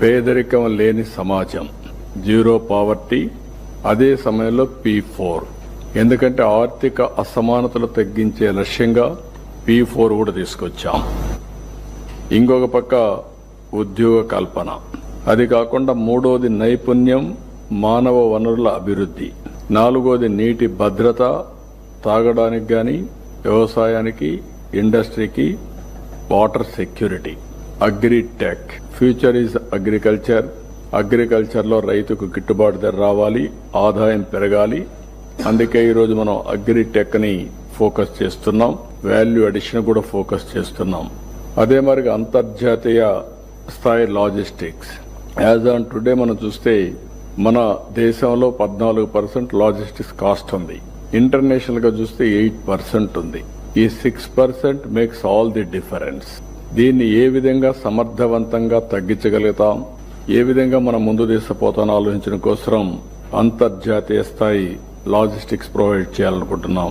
పేదరికం లేని సమాజం, జీరో పావర్టీ. అదే సమయంలో P4, ఎందుకంటే ఆర్థిక అసమానతలు తగ్గించే లక్ష్యంగా P4 కూడా తీసుకొచ్చాం. ఇంకొక పక్క ఉద్యోగ కల్పన. అది కాకుండా మూడోది నైపుణ్యం, మానవ వనరుల అభివృద్ధి. నాలుగోది నీటి భద్రత, తాగడానికి గాని, వ్యవసాయానికి, ఇండస్ట్రీకి, water security. Agritech, future is agriculture. అగ్రికల్చర్లో రైతుకు గిట్టుబాటు ధర రావాలి, ఆదాయం పెరగాలి. అందుకే ఈరోజు మనం అగ్రిటెక్ని ఫోకస్ చేస్తున్నాం, వాల్యూ అడిషన్ కూడా ఫోకస్ చేస్తున్నాం. అదే మరి అంతర్జాతీయ స్థాయి లాజిస్టిక్స్. యాజ్ ఆన్ టుడే మనం చూస్తే మన దేశంలో 14% లాజిస్టిక్స్ కాస్ట్ ఉంది. ఇంటర్నేషనల్ గా చూస్తే 8% ఉంది. ఈ 6% మేక్స్ ఆల్ ది డిఫరెన్స్. దీన్ని ఏ విధంగా సమర్థవంతంగా తగ్గించగలుగుతాం, ఏ విధంగా మనం ముందు తీసుకుపోతామని ఆలోచించడం కోసం అంతర్జాతీయ స్థాయి లాజిస్టిక్స్ ప్రొవైడ్ చేయాలనుకుంటున్నాం.